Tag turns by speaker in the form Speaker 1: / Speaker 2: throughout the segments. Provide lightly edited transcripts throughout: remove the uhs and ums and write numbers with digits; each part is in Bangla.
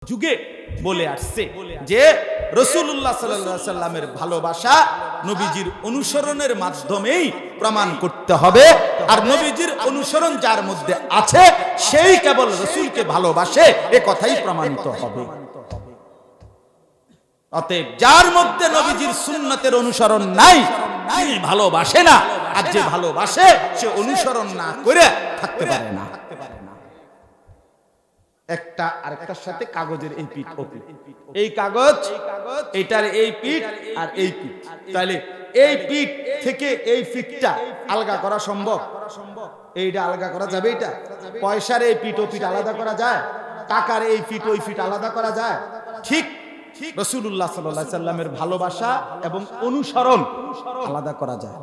Speaker 1: যুগে বলে আসছে যে রাসূলুল্লাহ সাল্লাল্লাহু আলাইহি সাল্লামের ভালোবাসা নবীজির অনুসরণের মাধ্যমেই প্রমাণ করতে হবে। আর নবীজির অনুসরণ যার মধ্যে আছে সেই কেবল রাসূলকে ভালোবাসে, এ কথাই প্রমাণিত হবে। অতএব যার মধ্যে নবীজির সুন্নতের অনুসরণ নাই তিনি ভালোবাসে না, আর যে ভালোবাসে সে অনুসরণ না করে থাকতে পারে না। একটা আরেকটার সাথে কাগজের এই পিঠ ও পিঠ, এই কাগজ এটার এই পিঠ আর এই পিঠ, তাহলে এই পিঠ থেকে এই পিঠটা আলগা করা সম্ভব? এইটা আলগা করা যাবে? এটা পয়সার এই পিঠ ও পিঠ আলাদা করা যায়? টাকার এই পিঠ ওই পিঠ আলাদা করা যায়? ঠিক রাসূলুল্লাহ সাল্লাল্লাহু আলাইহি সাল্লামের ভালোবাসা এবং অনুসরণ আলাদা করা যায়।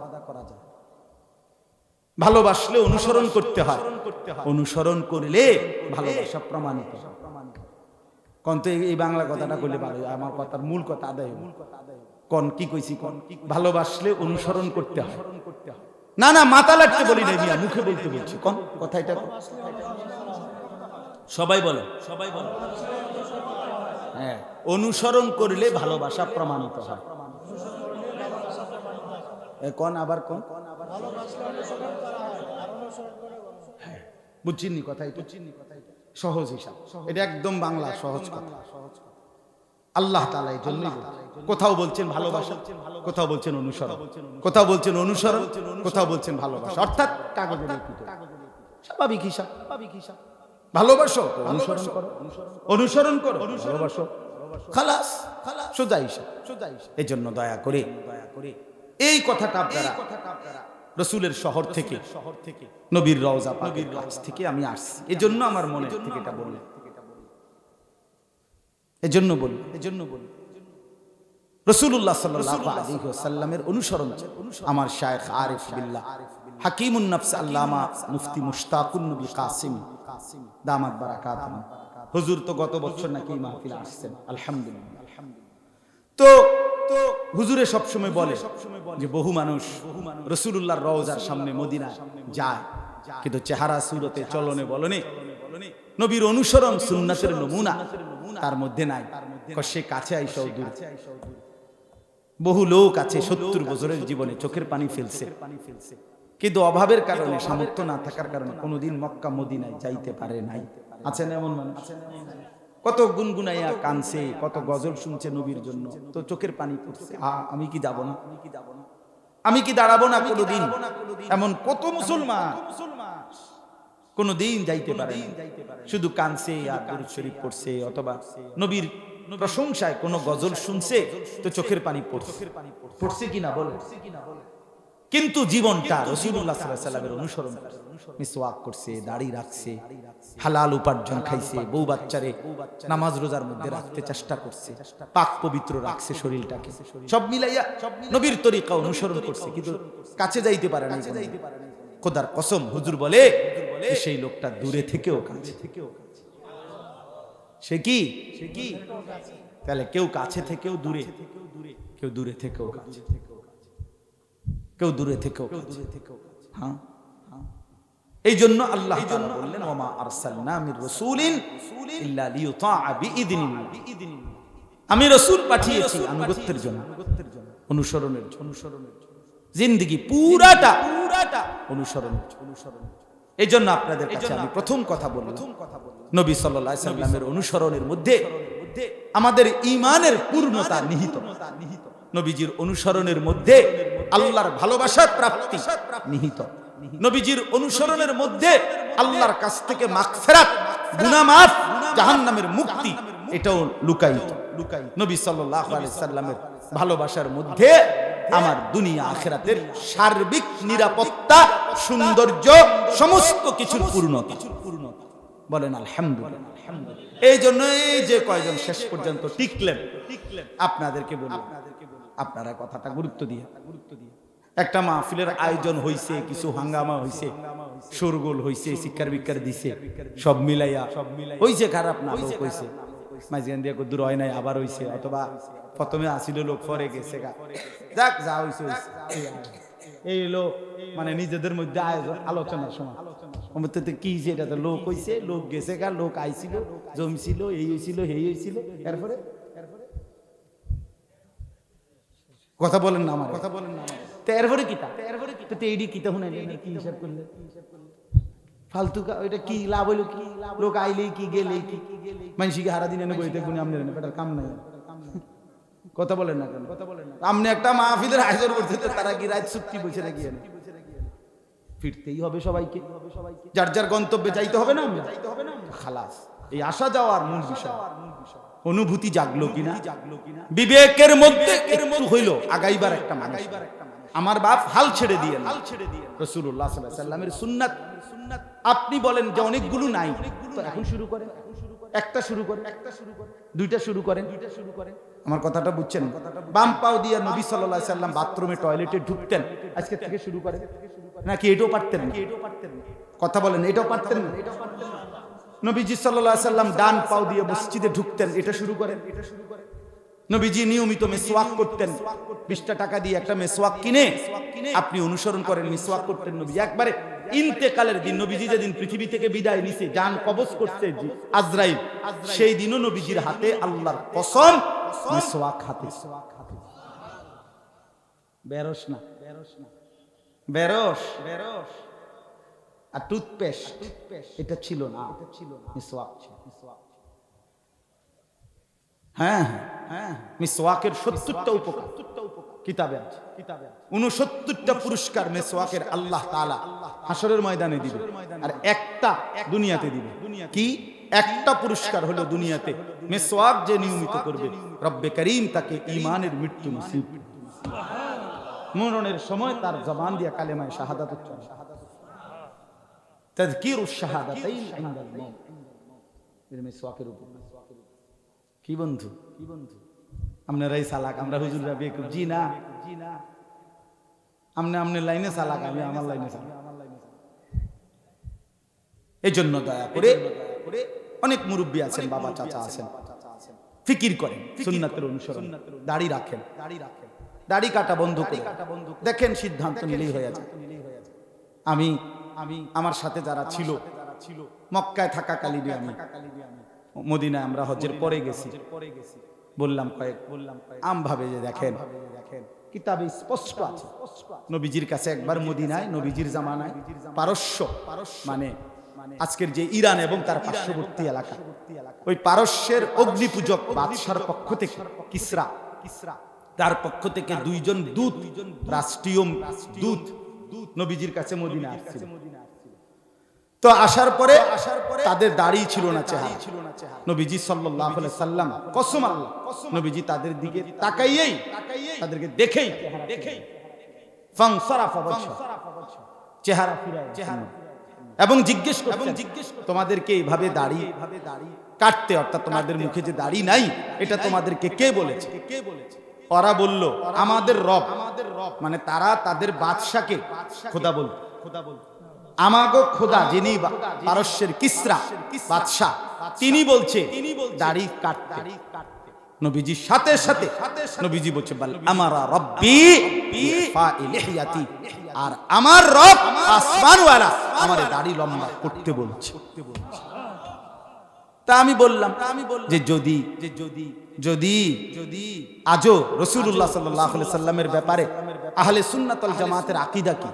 Speaker 1: ভালোবাসলে অনুসরণ করতে হয়, অনুসরণ করলে ভালোবাসা প্রমাণিত। কোন তো এই বাংলা কথাটা কইলে ভালো, আমার কথার মূল কথা আদায় হবে। কোন কি কইছি? কোন ভালোবাসলে অনুসরণ করতে হয়। না না, মাথা লাগতে বলি না, মিয়া মুখে বলতে বলছি। কোন কথা এটা? সবাই বলো, সবাই বলো। হ্যাঁ, অনুসরণ করলে ভালোবাসা প্রমাণিত হয়। কোন আবার কোন? বুঝছিনি কথা? এটা সহজ হিসাব, এটা একদম বাংলা সহজ কথা। আল্লাহ তাআলা এই জন্যই কোথাও বলছেন ভালোবাসা, কোথাও বলছেন অনুসরণ, কোথাও বলছেন অনুসরণ, কোথাও বলছেন ভালোবাসা, অর্থাৎ কাগজের পিঠে। স্বাভাবিক হিসাব, ভালোবাসো অনুসরণ করো, অনুসরণ করো ভালোবাসো, খালাস, সোজা হিসাব। এই জন্য দয়া করে এই কথাটা আপনারা রাসূলের শহর থেকে, নবীর রওজা পাকের কাছ থেকে আমি আসছি, এজন্য আমার মনে থেকে এটা বললাম, এজন্য বলি রাসূলুল্লাহ সাল্লাল্লাহু আলাইহি ওয়াসাল্লামের অনুসরণ আমার শায়েখ আরিফ বিল্লাহ হাকিমুন নফস আল্লামা মুফতি মুশতাকুন নবী কাসিম দামাত বারাকাতুহু হুজুর তো গত বছর নাকি মাহফিলে আসছেন, আলহামদুলিল্লাহ। তো হুজুরে সবসময় বলে যে বহু মানুষ রাসূলুল্লাহর রওজার সামনে মদিনা যায়, কিন্তু চেহারা সুরতে চলনে বলনে নবীর অনুসরণ সুন্নাতের নমুনা তার মধ্যে নাই। সে কাছে আইসাও দূর। বহু লোক আছে 70 বছরের জীবনে চোখের পানি ফেলছে, কিন্তু অভাবের কারণে, সামর্থ্য না থাকার কারণে কোনোদিন মক্কা মদিনায় যাইতে পারে নাই। আছেন এমন মানুষ? কত গুনগুনাইয়া কানছে, কত গজল শুনছে নবীর জন্য, তো চোখের পানি পড়ছে। আমি কি যাব না? আমি কি দাঁড়াবো না কোনোদিন? এমন কত মুসলমান কোনোদিন যাইতে পারে না, শুধু কানছে আর দুরূদ শরীফ পড়ছে, অথবা নবীর প্রশংসায় কোন গজল শুনছে তো চোখের পানি পড়ছে কিনা বলে। কিন্তু জীবনটা রাসূলুল্লাহ সাল্লাল্লাহু আলাইহি ওয়াসাল্লামের অনুসরণ, মিসওয়াক করছে, দাড়ি রাখছে, হালাল উপার্জন খাইছে, বউ বাচ্চারে নামাজ রোজার মধ্যে রাখতে চেষ্টা করছে, পাক পবিত্র রাখছে শরীরটাকে, সব মিলাইয়া নবীর তরিকা অনুসরণ করছে, কিন্তু কাছে যাইতে পারে না। খোদার কসম, হুজুর বলে সেই লোকটা দূরে থেকেও কাছে। সে কি? তাহলে কেউ কাছে থেকেও দূরে, কেউ দূরে থেকেও কাছে, কেউ দূরে থেকেও কাছে। হ্যাঁ, এই জন্য আল্লাহ তাআলা বললেন ওমা আরসালনা মির রাসূলিন ইল্লা লিইউতাআ বিইذনিল্লাহ, আমি রাসূল পাঠিয়েছি আনুগত্যের জন্য, অনুসরণের জন্য। জিন্দেগি পুরাটা অনুসরণ। এই জন্য আপনাদের কাছে আমি প্রথম কথা বললাম, নবী সাল্লাল্লাহু আলাইহি সাল্লামের অনুসরণের মধ্যে আমাদের ঈমানের পূর্ণতা নিহিত। নবীজির অনুসরণের মধ্যে আল্লাহর ভালোবাসার প্রাপ্তি নিহিত। নবীজির অনুসরণের মধ্যে আল্লাহর কাছ থেকে মাগফিরাত, গুনাহ মাফ, জাহান্নামের মুক্তি, এটাও লুকায়িত। নবী সাল্লাল্লাহু আলাইহি সাল্লামের ভালোবাসার মধ্যে আমার দুনিয়া আখিরাতের সার্বিক নিরাপত্তা, সৌন্দর্য, সমস্ত কিছুর পূর্ণতা। বলেন আলহামদুলিল্লাহ। এই জন্য এই যে কয়জন শেষ পর্যন্ত টিকলেন, আপনাদেরকে বলি আপনারা কথাটা গুরুত্ব দিয়ে, একটা মাহফিলের আয়োজন হইছে, কিছু হাঙ্গামা হইছে, শোরগোল হইছে, শিক্ষার বিক্ষার দিছে, সব মিলাইয়া হইছে, খারাপ না লোক হইছে, মাঝখান দিয়ে দূর হয় নাই, আবার হইছে, অথবা প্রথমে আসিল লোক পরে গেছে, যাক যা হইছে এই লোক মানে নিজেদের মধ্যে আয়োজন আলোচনার সময় কি সেটা তো লোক হইছে, লোক গেছে গা, লোক আইছিল, জমছিল, এই হয়েছিল, এই হয়েছিল, এরপরে কথা বলেন না আমার, কথা বলেন না আমার। তো এরপরে কিতা, তো এইডি কিতা শুনে কি হিসাব করলে ফালতু ওইটা কি লাভ হইলো, কি লোক আইলেই কি গেলেই কি, মানুষকে হারা দিন এনে বইতে গুনে আমনে এটার কাম নাই। কথা বলেন না কেন, কথা বলেন না। আপনি একটা মাহফিলের আয়োজন করতে, তারা কি রাত চুক্তি বসে রাখি ফিরতেই হবে সবাইকে, যার যার গন্তব্যে যাইতে হবে না, খালাস। এই আসা যাওয়ার মূল বিষয় অনুভূতি জাগলো কিনা, বিবেকের মধ্যে একটু হইলো আগাইবার একটা মানুষ। আমার বাপ হাল ছেড়ে দিয়ে রাসূলুল্লাহ সাল্লাল্লাহু আলাইহি ওয়াসাল্লামের সুন্নাত আপনি বলেন যে অনেকগুলো নাই, তো এখন শুরু করেন, একটা শুরু করেন, দুইটা শুরু করেন। আমার কথাটা বুঝছেন? বাম পাও দিয়ে নবী সাল্লাল্লাহু আলাইহি ওয়াসাল্লাম বাথরুমে টয়লেটে ঢুকতেন, আজকে থেকে শুরু করেন নাকি এটাও পারতেন না? কথা বলেন, এটাও পারতেন না? নবীজি সাল্লাল্লাহু আলাইহি ওয়াসাল্লাম ডান পাও দিয়ে মসজিদে ঢুকতেন, এটা শুরু করেন। নবীজি নিয়মিত মিসওয়াক করতেন, 20 টাকা দিয়ে একটা মিসওয়াক কিনে আপনি অনুসরণ করেন, মিসওয়াক করতেন নবীজি। একবারে ইন্তেকালের দিন, নবীজি যেদিন পৃথিবী থেকে বিদায় নিছে, জান কবজ করছে আজরাইল, সেই দিনও নবীজির হাতে আল্লাহর কসম মিসওয়াক হাতে। বেরস না, বেরস আর টুথপেস্ট এটা ছিল না, মিসওয়াক ছিল। হ্যাঁ হ্যাঁ, মিসওয়াকের 70টা উপকার কিতাবে আছে, 69টা পুরস্কার মিসওয়াকের আল্লাহ তাআলা হাশরের ময়দানে দিবে, আর একটা দুনিয়াতে দিবে। কি একটা পুরস্কার হলো দুনিয়াতে, মিসওয়াক যে নিয়মিত করবে রব্বে করিম তাকে ঈমানের মৃত্যু নসিব, মরণের সময় তার জবান দিয়ে কালেমায়ে শাহাদাত উচ্চারণ, তাযকিরুশ শাহাদাতাইন ইনদাল মাউত, এর মিসওয়াকের উপর। কি বন্ধু, কি বন্ধু, আপনারাই চালাক, আমরা হুজুররা বেকুব। জি না, আমনে লাইনে চালাক, আমি আমার লাইনে চালাক। এই জন্য দয়া করে অনেক মুরব্বী আছেন, বাবা চাচা আছেন, ফিকির করেন, সুন্নাতের অনুসরণ, দাড়ি রাখেন, দাড়ি কাটা বন্ধ করে দেখেন, সিদ্ধান্ত নিলেই হয়ে যায়। আমি আমার সাথে যারা ছিল মক্কায় থাকাকালীন, আমি মদিনায় আমরা হজ্জের পরে গেছি, বললাম আম ভাবে যে দেখেন কিতাবে স্পষ্ট আছে, নবীজির কাছে একবার মদিনায়, নবীজির জামানায় পারস্য, মানে আজকের যে ইরান এবং তার পার্শ্ববর্তী এলাকা, ওই পারস্যের অগ্নিপূজক বাদশার পক্ষ থেকে কিসরা, তার পক্ষ থেকে 2 জন দূত, রাষ্ট্রীয় দূত নবীজির কাছে মদিনায় আসছিল। তো আসার পরে তাদের দাড়ি ছিল না, চেহারা। নবীজি সাল্লাল্লাহু আলাইহি সাল্লাম কসম আল্লাহ, নবীজি তাদের দিকে তাকাইয়েই, তাদেরকে দেখেই ফানসারাফা ওয়াজহু, চেহারা ফিরায় এবং জিজ্ঞেস করতেন, তোমাদেরকে এইভাবে দাড়ি কাটতে, অর্থাৎ তোমাদের মুখে যে দাড়ি নাই, এটা তোমাদেরকে কে বলেছে? ওরা বলল আমাদের রব, মানে তারা তাদের বাদশাকে খোদা বলতো। আমাগো খোদা যিনি পারস্যের কিসরা বাদশা, তিনি বলছে দাড়ি কাটতে। নবীজির সাথে সাথে নবীজি বলছে বল আমারা রব্বি ফাইলিহিয়াতি, আর আমার রব আসমানওয়ালা আমারে দাড়ি লম্বা করতে বলছে। তা আমি বললাম যে যদি আজও রাসূলুল্লাহ সাল্লাল্লাহু আলাইহি সাল্লামের ব্যাপারে আহলে সুন্নাত ওয়াল জামাতের আকীদা কি?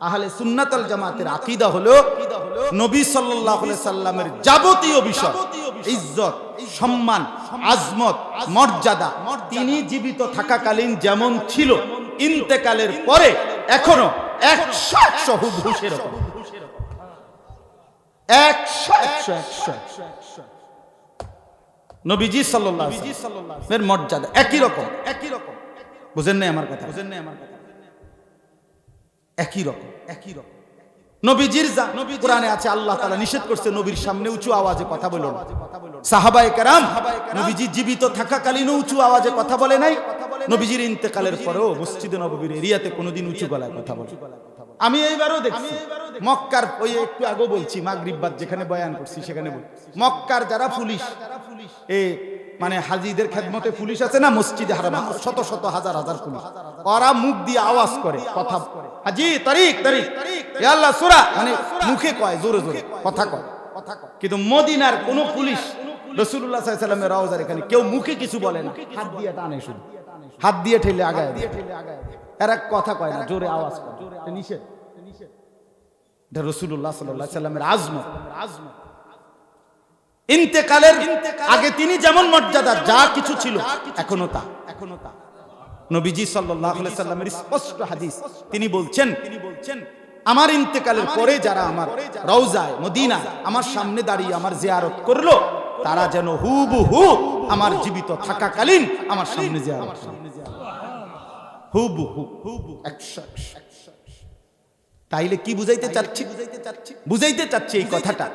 Speaker 1: আহলে সুন্নাত ওয়াল জামাতের আকীদা হলো নবী সাল্লাল্লাহু আলাইহি সাল্লামের যাবতীয় বিষয়, ইজ্জত, সম্মান, আজমত, মর্যাদা তিনি জীবিত থাকাকালীন যেমন ছিল, ইন্তেকালের পরে এখনো 100 হুবহু সেরকম, 100 নবীজি সাল্লাল্লাহু আলাইহি ওয়াসাল্লাম এর মর্যাদা একই রকম। বুঝেন না আমার কথা? একই রকম। নবীজির কোরআনে আছে, আল্লাহ তাআলা নিষেধ করছে নবীর সামনে উঁচু আওয়াজে কথা বলো না। সাহাবায়ে কেরাম নবীজি জীবিত থাকাকালীন উঁচু আওয়াজে কথা বলে নাই, নবীজির ইন্তেকালের পরেও মসজিদে নববীর এরিয়াতে কোনোদিন উঁচু গলায় কথা বলে। আমি এইবারও দেখছি মক্কার, ওই একটু আগে বলছি মাগরিব বাদ যেখানে বয়ান করছি সেখানে বলছি, মক্কার যারা পুলিশ, মানে হাজিদের খেদমতে পুলিশ আছে না মসজিদে হারাম, শত শত হাজার হাজার পুলিশ, ওরা মুখ দিয়ে আওয়াজ করে, কথা, হাজি তারিক তারিক ইয়া আল্লাহ সূরা, মানে মুখে কয়, জোরে জোরে কথা কয়। কিন্তু মদিনার কোন পুলিশ রাসূলুল্লাহ সাল্লাল্লাহু আলাইহি ওয়াসাল্লামের রওজার এখানে কেউ মুখে কিছু বলে না, হাত দিয়ে টানে, শুধু হাত দিয়ে ঠেলে আগায় দেয়। এরা কথা কয় না, জোরে আওয়াজ করে, এটা নিষেধ। এটা রাসূলুল্লাহ সাল্লাল্লাহু আলাইহি ওয়াসাল্লামের আজমত। ইন্তেকালের আগে তিনি যেমন মর্যাদা যা কিছু ছিল এখনো তা। নবীজি সাল্লাল্লাহু আলাইহি ওয়াসাল্লামের স্পষ্ট হাদিস, তিনি বলছেন আমার ইন্তেকালের পরে যারা আমার রওজায় মদিনা আমার সামনে দাঁড়িয়ে আমার জিয়ারত করলো, তারা যেন হুবহু আমার জীবিত থাকাকালীন আমার সামনে জিয়ারত করলো, হুবহু 100। তাইলে কি বুঝাইতে চাচ্ছি? বুঝাইতে চাচ্ছি এই কথাটা,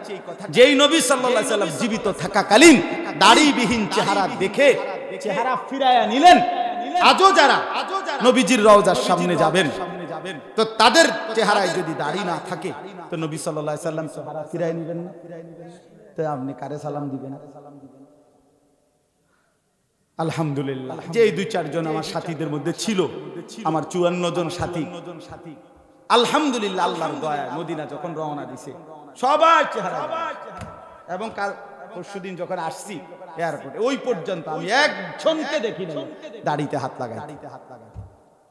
Speaker 1: যেই নবী সাল্লাল্লাহু আলাইহি ওয়াসাল্লাম জীবিত থাকাকালীন দাড়িবিহীন চেহারা দেখে চেহারা ফিরায়া নিলেন, আজও যারা নবীজির রওজার সামনে যাবেন তো তাদের চেহারায় যদি দাড়ি না থাকে তো নবী সাল্লাল্লাহু আলাইহি ওয়াসাল্লাম চেহারা ফিরায় নেবেন না? তো আপনি কারে সালাম দিবেন? আলহামদুলিল্লাহ, যে এই 2-4 জন আমার সাথীদের মধ্যে ছিল, আমার 54 জন সাথী, আলহামদুলিল্লাহ আল্লাহর দয়ায় মদিনা যখন রওনা দিছে সবাই চেহারা, এবং কাল পরশুদিন যখন আসছি এয়ারপোর্টে ওই পর্যন্ত আমি একজনকে দেখি নাই দাড়িতে হাত লাগাই।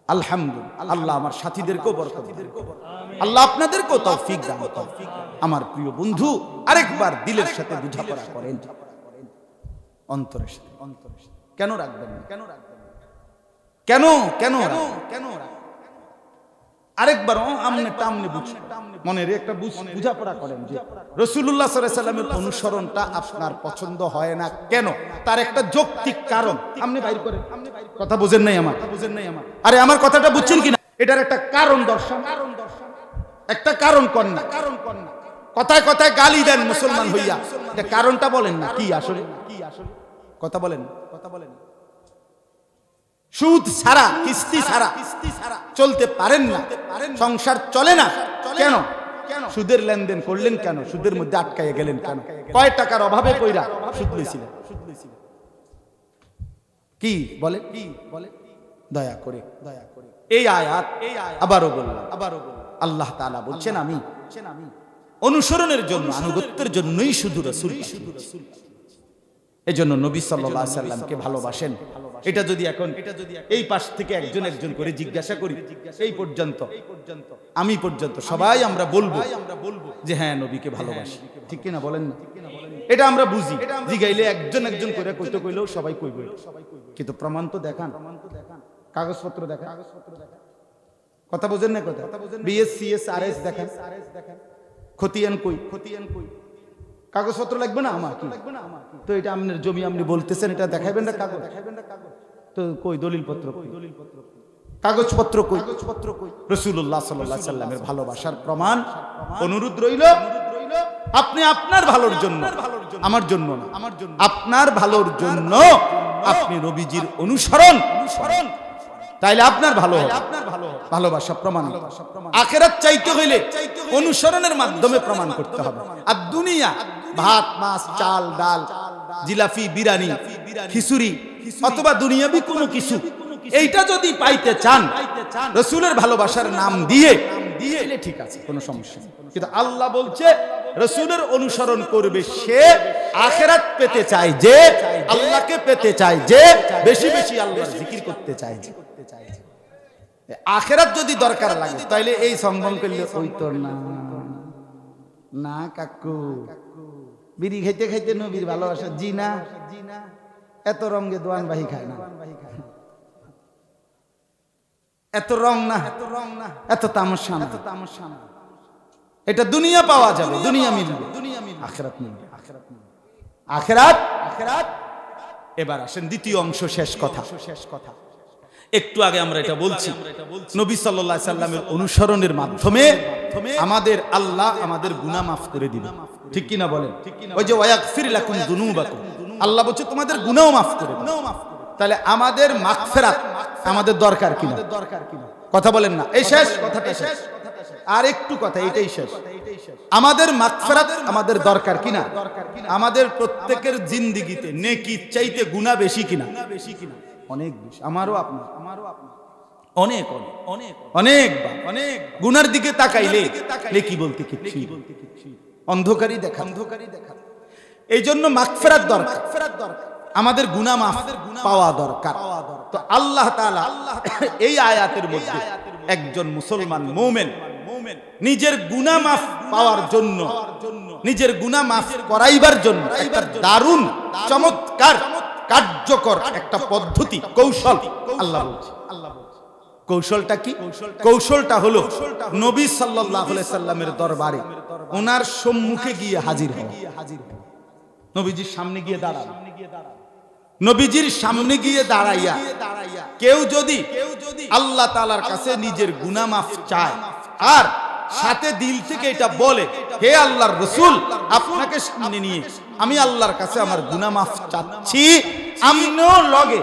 Speaker 1: আলহামদুলিল্লাহ, আল্লাহ আমার সাথীদেরকেও বরকত দিন, আল্লাহ আপনাদেরকেও তৌফিক দান করেন। আমার প্রিয় বন্ধু, আরেকবার দিলের সাথে বোঝাপড়া করেন, অন্তরের সাথে। কেন রাখবেন না? কেন কেন কেন আরেকবার আমনে টামনে বুঝুন, মনের একটা বুঝাপড়া করেন যে রাসূলুল্লাহ সাল্লাল্লাহু আলাইহি ওয়াসাল্লামের অনুসরণটা আপনার পছন্দ হয় না কেন, তার একটা যৌক্তিক কারণ আপনি বাইর করেন। কথা বুঝেন নাই আমার? আরে আমার কথাটা বুঝছেন কিনা? এটার একটা কারণ দর্শন, একটা কারণ কর না। কথায় কথায় গালি দেন মুসলমান হইয়া, এটা কারণটা বলেন না কি আসলে? কথা বলেন। সুদ ছাড়া, কিস্তি ছাড়া চলতে পারেন না, সংসার চলে না কেন? সুদের লেনদেন করলেন কেন? সুদের মধ্যে আটকাইয়া গেলেন কেন? কয় টাকার অভাবে কইরা সুদ লইছিলেন? কি বলে? দয়া করে এই আয়াত আবারও বললাম, আল্লাহ তাআলা বলছেন আমি অনুসরণের জন্য, আনুগত্যের জন্যই শুধু রাসূল। এজন্য নবী সাল্লাল্লাহু আলাইহি ওয়াসাল্লামকে ভালোবাসেন। এটা যদি এখন এই পাশ থেকে একজন করে জিজ্ঞাসা করি, এই পর্যন্ত আমি পর্যন্ত সবাই আমরা বলবো যে হ্যাঁ নবীকে ভালোবাসি, ঠিক কিনা বলেন না? এটা আমরা বুঝি, জিগাইলে একজন করে কইতে কইলেও সবাই কইব, কিন্তু প্রমাণ তো দেখান, কাগজপত্র দেখান। কথা বোঝেন না? কথা বিএসসিএস আরএস দেখান, খতিয়ান কই? কাগজপত্র লাগবে না আমার? কি তো এটা আপনার জমি, আপনি বলতেছেন এটা দেখাইবেন না কাগজ? তো কই দলিলপত্র? কাগজপত্র কই? রাসূলুল্লাহ সাল্লাল্লাহু আলাইহি ওয়াসাল্লামের ভালোবাসার প্রমাণ অনুরোধ রইল, আপনি আপনার ভালোর জন্য, আমার জন্য না, আপনার ভালোর জন্য আপনি নবীজির অনুসরণ, তাইলে আপনার ভালো হবে, ভালোবাসা প্রমাণ। আখিরাত চাইতে হইলে অনুসরণের মাধ্যমে প্রমাণ করতে হবে। আর দুনিয়া ভাত মাছ চাল ডাল জিলাপি বিরিয়ানি খিচুড়ি অথবা দুনিয়াবি কোনো কিছু, এইটা যদি পাইতে চান রাসূলের ভালোবাসার নাম দিয়ে ঠিক আছে, কোনো সমস্যা নেই। কিন্তু আল্লাহ বলছে রাসূলের অনুসরণ করবে সে আখিরাত পেতে চায়, যে আল্লাহকে পেতে চায়, যে বেশি বেশি আল্লাহর জিকির করতে চায়। আখিরাত যদি দরকার লাগে তাইলে এই সম্মান করলে হইতো না। না কাকু, বিড়ি খাইতে খাইতে নবীর ভালোবাসা, জি না, এত রঙে দোয়ান বাহি খায় না, এত রং না, এত তামাশা না। এটা দুনিয়া পাওয়া যাবে, দুনিয়া মিলবে, আখিরাত মিলবে, আখিরাত। এবার আসেন দ্বিতীয় অংশ, শেষ কথা। একটু আগে আমরা এটা বলছি, নবী সাল্লাল্লাহু আলাইহি সাল্লামের অনুসরণের মাধ্যমে আমাদের আল্লাহ আমাদের গুনাহ মাফ করে দিবে, ঠিক কি না বলেন? ওই যে ওয়াগফির লাকুম যুনুবাকুম, আল্লাহ বলছে তোমাদের গুনাহও মাফ করে দিবে। তাহলে আমাদের মাগফিরাত আমাদের দরকার কিনা? কথা বলেন না? এই শেষ কথাটা শেষ, আর একটু কথা, এটাই শেষ। আমাদের মাগফিরাত আমাদের দরকার কিনা? আমাদের প্রত্যেকের জিন্দেগিতে নেকি চাইতে গুনাহ বেশি কিনা? অনেক বেশি। আমারও আপনার অনেক অনেক অনেক অনেক গুনার দিকে তাকাইলে নেকি বলতে কিচ্ছু, অন্ধকারই দেখা। এই জন্য মাগফিরাত দরকার, আমাদের গুনাহ মাফ পাওয়া দরকার। তো আল্লাহ তাআলা এই আয়াতের মধ্যে একজন মুসলমান মুমিন নিজের গুনাহ মাফ পাওয়ার জন্য, নিজের গুনাহ মাফ করাইবার জন্য একটা দারুণ চমৎকার কার্যকর একটা পদ্ধতি, কৌশল আল্লাহ বলছে। কৌশলটা কি? কৌশলটা হলো নবী সাল্লাল্লাহু আলাইহি সাল্লামের দরবারে ওনার সম্মুখে গিয়ে হাজির হওয়া। নবীজির সামনে গিয়ে দাঁড়ানো। নবীজির সামনে গিয়ে দাঁড়াইয়া কেউ যদি আল্লাহ তাআলার কাছে নিজের গুনাহ মাফ চায় আর সাথে দিল থেকে এটা বলে, হে আল্লাহর রাসূল, আপনাকে সামনে নিয়ে আমি আল্লাহর কাছে আমার গুনাহ মাফ চাচ্ছি, আপনিও লগে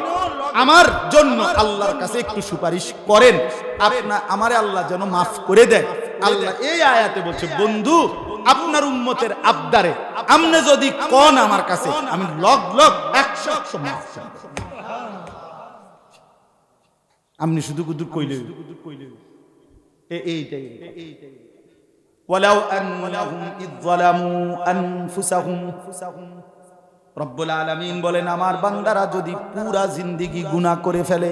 Speaker 1: আমার জন্য আল্লাহর কাছে একটু সুপারিশ করেন, আমারে আল্লাহ যেন মাফ করে দেয়। আল্লাহ এই আয়াতে বলছে, বন্ধু আপনার উম্মতের আবদারে আপনি যদি কোন আমার কাছে, আমি লগ লগ 100 মাফ চাই। আপনি শুধু কুদুর কইলে এইটাই। ওয়ালাউ আন্নাহুম ইয যালামু আনফুসাহুম, রব্বুল আলামিন বলেন আমার বান্দারা যদি পুরা জিন্দেগি গুনাহ করে ফেলে,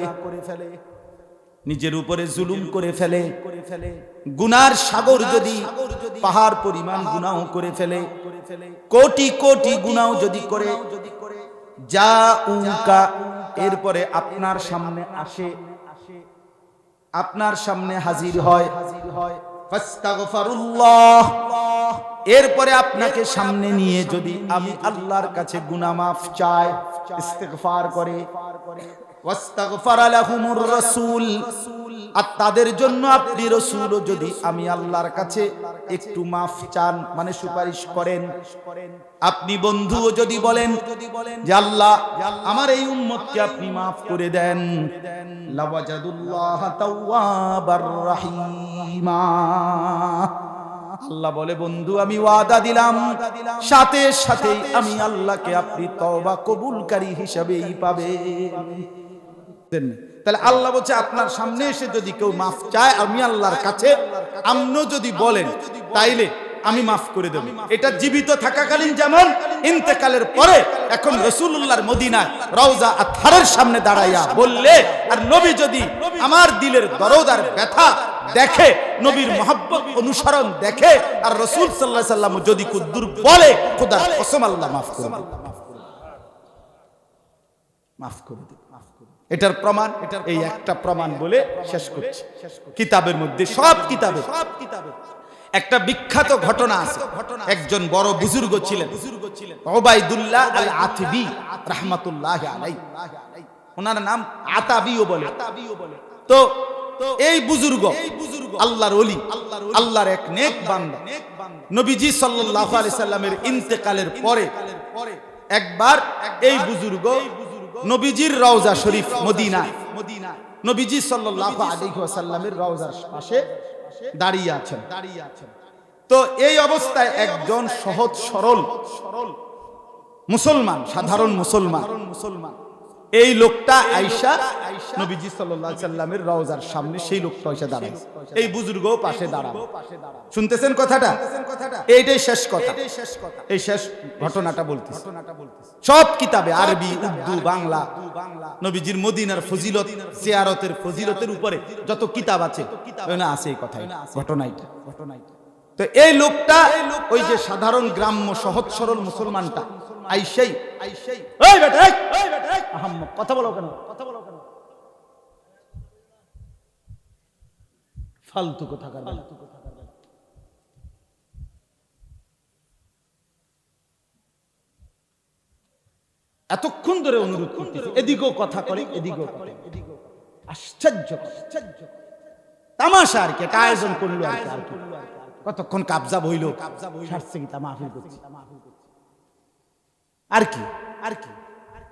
Speaker 1: নিজের উপরে জুলুম করে ফেলে, গুনার সাগর যদি পাহাড় পরিমাণ গুনাহ করে ফেলে, কোটি কোটি গুনাহ যদি করে, জাউকা এরপরে আপনার সামনে আসে, আপনার সামনে হাজির হয়, ফাস্তাগফিরুল্লাহ, এরপরে আপনাকে সামনে নিয়ে যদি আমি আল্লাহর কাছে গুনাহ মাফ চাই, ইস্তিগফার করে, ওয়াস্তাগফারা লাহুমুর রাসূল, আর তাদের জন্য আপনি রাসূল যদি আমি আল্লাহর কাছে একটু মাফ চান, মানে সুপারিশ করেন, আপনি বন্ধুও যদি বলেন যে আল্লাহ আমার এই উম্মতকে আপনি মাফ করে দেন, লাওয়াজাদুল্লাহ তাওয়াবার রহিমা, আল্লাহ বলে বন্ধু আমি ওয়াদা দিলাম সাথে সাথে আমি আল্লাহকে আপনি তওবা কবুলকারী হিসেবেই পাবেন। তাহলে আল্লাহ বলছে আপনার সামনে এসে যদি কেউ মাফ চায় আমি আল্লাহর কাছে, আপনিও যদি বলেন তাইলে আমি মাফ করে দেব। এটা জীবিত থাকাকালীন যেমন, ইন্তেকালের পরে এখন রাসূলুল্লাহর মদিনায় রওজা আতহারের সামনে দাঁড়াইয়া বললে, আর নবী যদি আমার দিলের দরদ আর ব্যথা দেখে, নবীর মহব্বত অনুসরণ দেখে, আর রাসূল সাল্লাল্লাহু আলাইহি সাল্লাম যদি কুদ্দুর বলে, খোদার কসম আল্লাহ মাফ করে দেবে, মাফ করে দেবে। এটার প্রমাণ, এই একটা প্রমাণ বলে শেষ করছি। কিতাবের মধ্যে, সব কিতাবে একটা বিখ্যাত ঘটনা আছে। একজন বড় বুজুর্গ ছিলেন, উবাইদুল্লাহ আল আতবী রাহমাতুল্লাহি আলাইহি, ওনার নাম আতাবিও বলে। তো এই বুজুর্গ আল্লাহর ওলি, আল্লাহর এক নেক বান্দা। নবীজি সাল্লাল্লাহু আলাইহি সাল্লামের ইন্তেকালের পরে একবার এই বুজুর্গ নবীজির রওজা শরীফ মদিনায়, নবীজি সাল্লাল্লাহু আলাইহি ওয়াসাল্লামের রওজার পাশে দাঁড়িয়ে আছেন। তো এই অবস্থায় একজন সহজ সরল মুসলমান, সাধারণ মুসলমান, এই লোকটা আয়েশা নবীজি সাল্লাল্লাহু আলাইহি সাল্লামের রওজার সামনে, সেই লোকটা এসে দাঁড়ায়, এই বুজুর্গও পাশে দাঁড়ায়। শুনতেছেন কথাটা? এইটাই শেষ কথা, এই শেষ ঘটনাটা বলতেছি। সব কিতাবে আরবি, উর্দু, বাংলা, নবীজির মদিনার ফজিলত, জিয়ারতের ফজিলতের উপরে যত কিতাব আছে ওখানে আছে এই কথাই, ঘটনাটা। তো এই লোকটা, ওই যে সাধারণ গ্রাম্য সহজ সরল মুসলমানটা, আয়েশাই, এই বেটা আহাম্মক, কথা বলো কেন, ফালতু কথা কার, এতক্ষণ ধরে অনুরোধ করতেছি, এদিকেও কথা করে, এদিকেও কথা, আশ্চর্য তামাশা আর কি, একটা আয়োজন করলো আর কি, কতক্ষণ কাবজা বইল, সারছে কি তা মাহফিল করছি আর কি,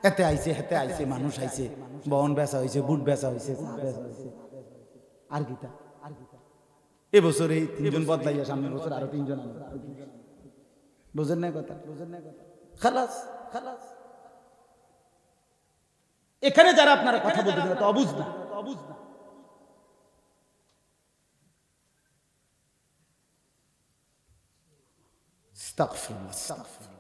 Speaker 1: এতে আইছে হেতে আইছে, মানুষ আইছে, বহন বেচা হয়েছে, বুট বেচা হয়েছে, আর কি তা এবছর এই 3 জন বদলাইয়া সামনের বছর আরো 3 জন আনবে। বুঝেন না কথা? খালাস খালাস। এখানে যারা আপনারা কথা বলতেছেন তো অবুঝ না, আস্তাগফিরুল্লাহ, আস্তাগফিরুল্লাহ।